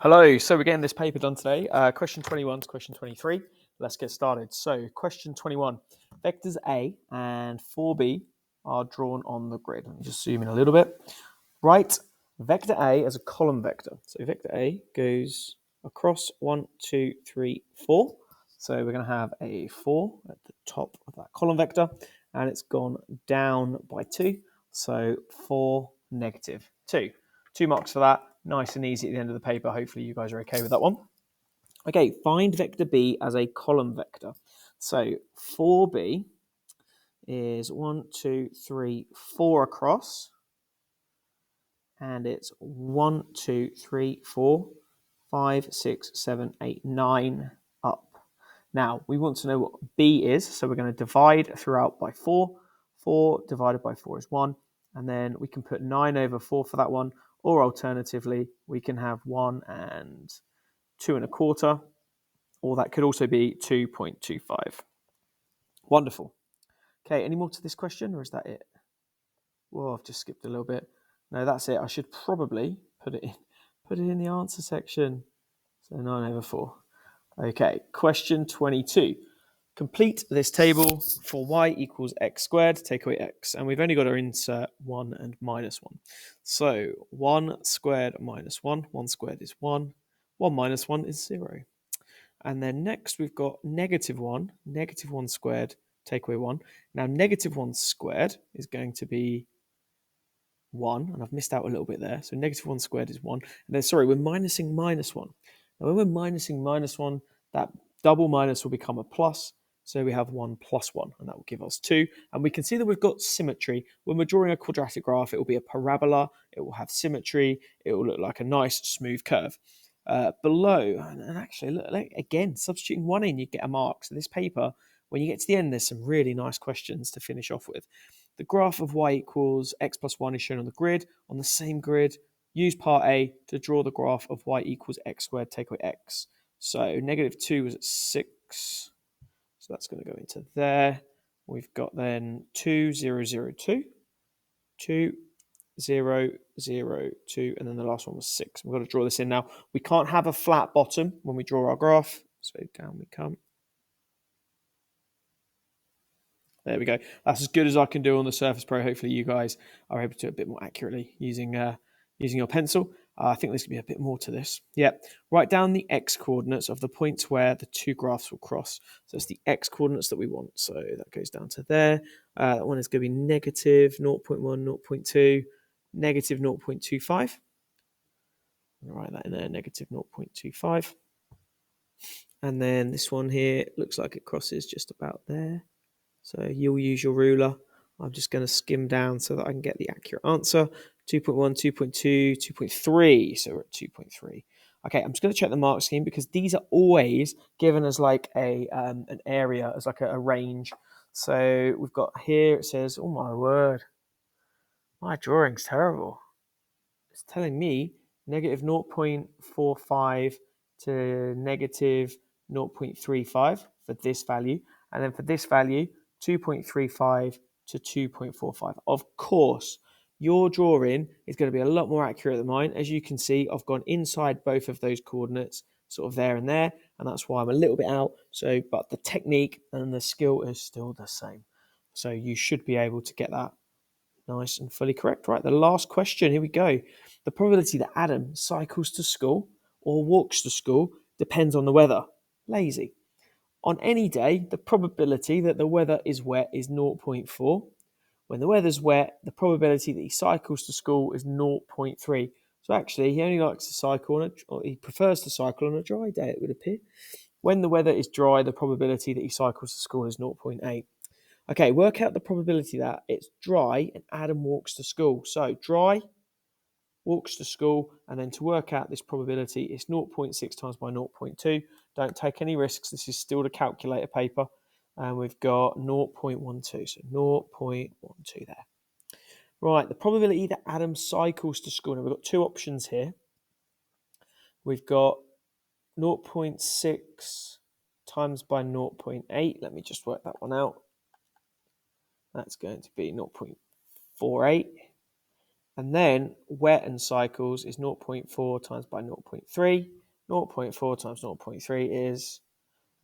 Hello, so we're getting this paper done today. Question 21 to question 23. Let's get started. So question 21, vectors A and 4B are drawn on the grid. Let me just zoom in a little bit. Write vector A as a column vector. So vector A goes across 1, 2, 3, 4. So we're going to have a 4 at the top of that column vector, and it's gone down by 2. So 4, negative 2. 2 marks for that. Nice and easy at the end of the paper. Hopefully you guys are okay with that one. Okay, find vector B as a column vector. So 4B is 1, 2, 3, 4 across. And it's 1, 2, 3, 4, 5, 6, 7, 8, 9 up. Now, we want to know what B is. So we're going to divide throughout by 4. 4 divided by 4 is 1. And then we can put 9 over 4 for that one. Or alternatively, we can have 1 and 2 1/4, or that could also be 2.25. Wonderful. Okay, any more to this question, or is that it? Whoa, I've just skipped a little bit. No, that's it. I should probably put it in the answer section. So 9 over 4. Okay, question 22. Complete this table for y equals x squared, take away x. And we've only got to insert 1 and minus 1. So 1 squared minus 1. 1 squared is 1. 1 minus 1 is 0. And then next we've got negative 1. Negative 1 squared, take away 1. Now negative 1 squared is going to be 1. And I've missed out a little bit there. So negative 1 squared is 1. And then, sorry, we're minusing minus 1. Now when we're minusing minus 1, that double minus will become a plus. So we have 1 plus 1, and that will give us 2. And we can see that we've got symmetry. When we're drawing a quadratic graph, it will be a parabola. It will have symmetry. It will look like a nice smooth curve. Below, and actually, look, again, substituting 1 in, you get a mark. So this paper, when you get to the end, there's some really nice questions to finish off with. The graph of y equals x plus 1 is shown on the grid. On the same grid, use part A to draw the graph of y equals x squared, take away x. So negative 2 was at 6. So that's going to go into there. We've got then 2, 0, 0, 2. 2, 0, 0, 2. And then the last one was 6. We've got to draw this in now. We can't have a flat bottom when we draw our graph. So down we come. There we go. That's as good as I can do on the Surface Pro. Hopefully you guys are able to do it a bit more accurately using your pencil. I think there's going to be a bit more to this. Yeah. Write down the x coordinates of the points where the two graphs will cross. So it's the x coordinates that we want. So that goes down to there. That one is going to be negative 0.1, 0.2, negative 0.25. I'll write that in there, negative 0.25. And then this one here looks like it crosses just about there. So you'll use your ruler. I'm just going to skim down so that I can get the accurate answer. 2.1, 2.2, 2.3. So we're at 2.3. Okay, I'm just going to check the mark scheme because these are always given as like an area, as like a range. So we've got here, it says, oh my word, my drawing's terrible. It's telling me negative 0.45 to negative 0.35 for this value. And then for this value, 2.35 to 2.45. Of course, your drawing is going to be a lot more accurate than mine. As you can see, I've gone inside both of those coordinates, sort of there and there, and that's why I'm a little bit out. So, but the technique and the skill is still the same. So you should be able to get that nice and fully correct. Right, the last question, here we go. The probability that Adam cycles to school or walks to school depends on the weather. Lazy. On any day, the probability that the weather is wet is 0.4. When the weather's wet, the probability that he cycles to school is 0.3. So actually, he only likes to cycle or he prefers to cycle on a dry day, it would appear. When the weather is dry, the probability that he cycles to school is 0.8. Okay, work out the probability that it's dry and Adam walks to school. So dry, walks to school, and then to work out this probability, it's 0.6 times by 0.2. Don't take any risks. This is still the calculator paper. And we've got 0.12, so 0.12 there. Right, the probability that Adam cycles to school. Now, we've got two options here. We've got 0.6 times by 0.8. Let me just work that one out. That's going to be 0.48. And then Whetten cycles is 0.4 times by 0.3. 0.4 times 0.3 is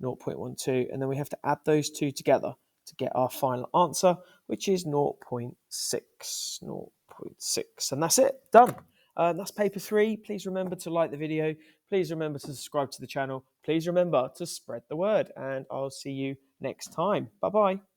0.12. And then we have to add those two together to get our final answer, which is 0.6. 0.6. And that's it. Done. That's paper 3. Please remember to like the video. Please remember to subscribe to the channel. Please remember to spread the word. And I'll see you next time. Bye-bye.